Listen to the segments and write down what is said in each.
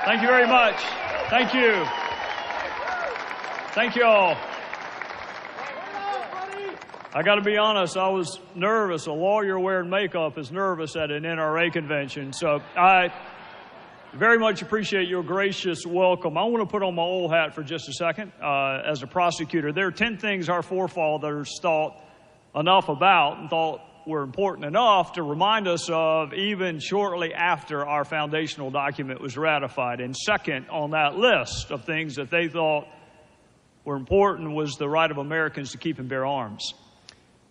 Thank you very much. Thank you. Thank you all. I got to be honest, I was nervous. A lawyer wearing makeup is nervous at an NRA convention. So I very much appreciate your gracious welcome. I want to put on my old hat for just a second as a prosecutor. There are 10 things our forefathers thought enough about and thought were important enough to remind us of even shortly after our foundational document was ratified. And second on that list of things that they thought were important was the right of Americans to keep and bear arms.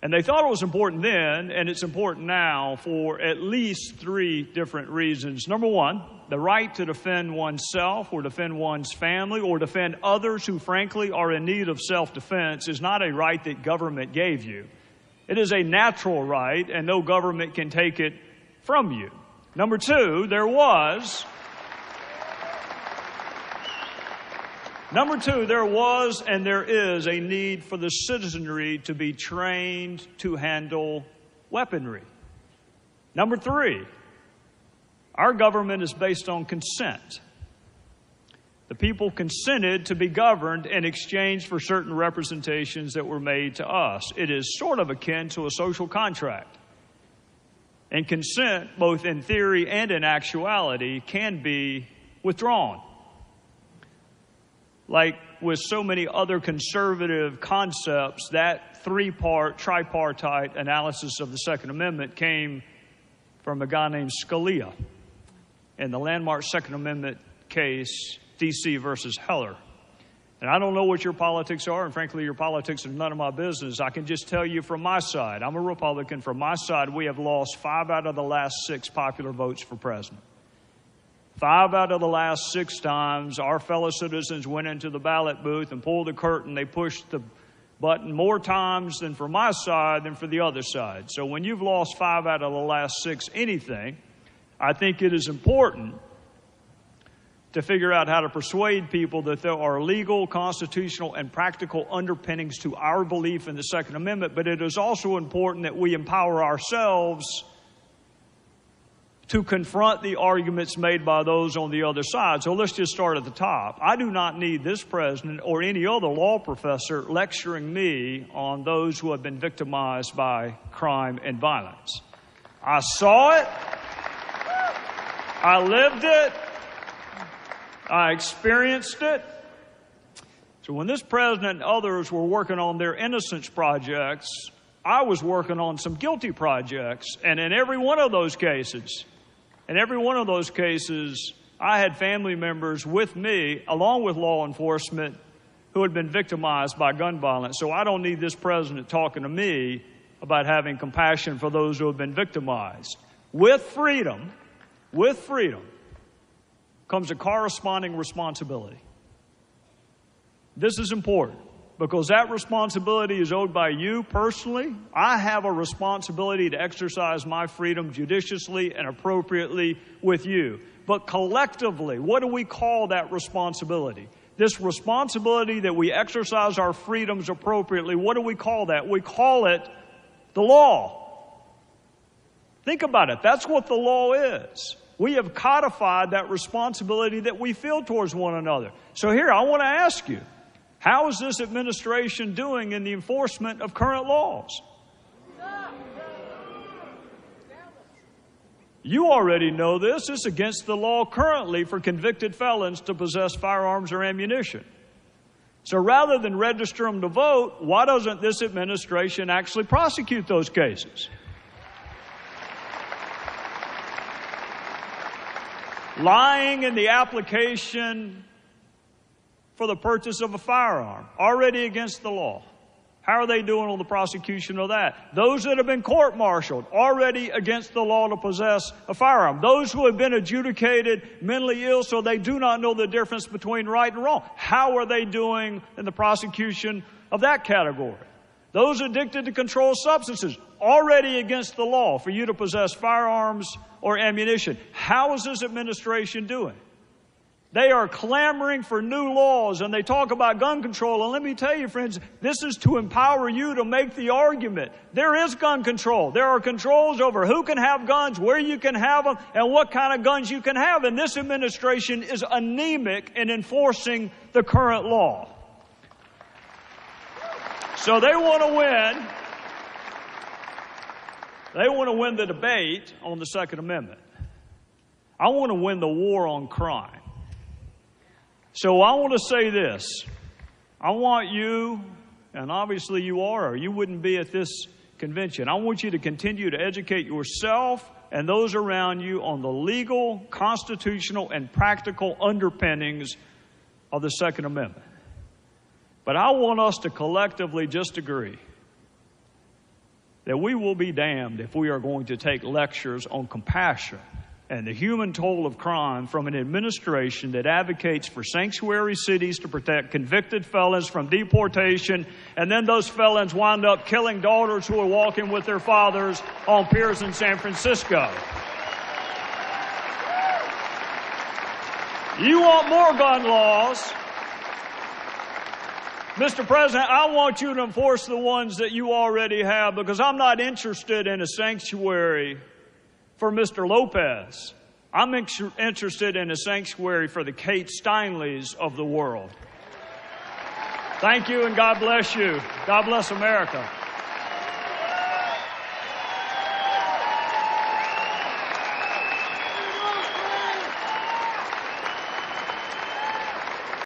And they thought it was important then, and it's important now for at least 3 different reasons. Number one, the right to defend oneself or defend one's family or defend others who frankly are in need of self-defense is not a right that government gave you. It is a natural right, and no government can take it from you. Number two, there was and there is a need for the citizenry to be trained to handle weaponry. Number 3, our government is based on consent. The people consented to be governed in exchange for certain representations that were made to us. It is sort of akin to a social contract. And consent, both in theory and in actuality, can be withdrawn. Like with so many other conservative concepts, that 3-part tripartite analysis of the Second Amendment came from a guy named Scalia in the landmark Second Amendment case, D.C. versus Heller. And I don't know what your politics are, and frankly, your politics are none of my business. I can just tell you from my side, I'm a Republican. From my side, we have lost 5 out of the last 6 popular votes for president. 5 out of the last 6 times, our fellow citizens went into the ballot booth and pulled the curtain. They pushed the button more times than for my side than for the other side. So when you've lost 5 out of the last 6 anything, I think it is important to figure out how to persuade people that there are legal, constitutional, and practical underpinnings to our belief in the Second Amendment, but it is also important that we empower ourselves to confront the arguments made by those on the other side. So let's just start at the top. I do not need this president or any other law professor lecturing me on those who have been victimized by crime and violence. I saw it. I lived it. I experienced it. So when this president and others were working on their innocence projects, I was working on some guilty projects. And in every one of those cases, I had family members with me, along with law enforcement, who had been victimized by gun violence. So I don't need this president talking to me about having compassion for those who have been victimized. With freedom comes a corresponding responsibility. This is important because that responsibility is owed by you personally. I have a responsibility to exercise my freedom judiciously and appropriately with you. But collectively, what do we call that responsibility? This responsibility that we exercise our freedoms appropriately, what do we call that? We call it the law. Think about it. That's what the law is. We have codified that responsibility that we feel towards one another. So here, I want to ask you, how is this administration doing in the enforcement of current laws? You already know this. It's against the law currently for convicted felons to possess firearms or ammunition. So rather than register them to vote, why doesn't this administration actually prosecute those cases? Lying in the application for the purchase of a firearm, already against the law. How are they doing on the prosecution of that? Those that have been court-martialed, already against the law to possess a firearm. Those who have been adjudicated mentally ill so they do not know the difference between right and wrong. How are they doing in the prosecution of that category? Those addicted to controlled substances, already against the law for you to possess firearms or ammunition. How is this administration doing? They are clamoring for new laws, and they talk about gun control. And let me tell you, friends, this is to empower you to make the argument. There is gun control. There are controls over who can have guns, where you can have them, and what kind of guns you can have. And this administration is anemic in enforcing the current law. So they want to win. They want to win the debate on the Second Amendment. I want to win the war on crime. So I want to say this. I want you, and obviously you are, or you wouldn't be at this convention. I want you to continue to educate yourself and those around you on the legal, constitutional, and practical underpinnings of the Second Amendment. But I want us to collectively just agree that we will be damned if we are going to take lectures on compassion and the human toll of crime from an administration that advocates for sanctuary cities to protect convicted felons from deportation, and then those felons wind up killing daughters who are walking with their fathers on piers in San Francisco. You want more gun laws? Mr. President, I want you to enforce the ones that you already have, because I'm not interested in a sanctuary for Mr. Lopez. I'm interested in a sanctuary for the Kate Steinleys of the world. Thank you, and God bless you. God bless America.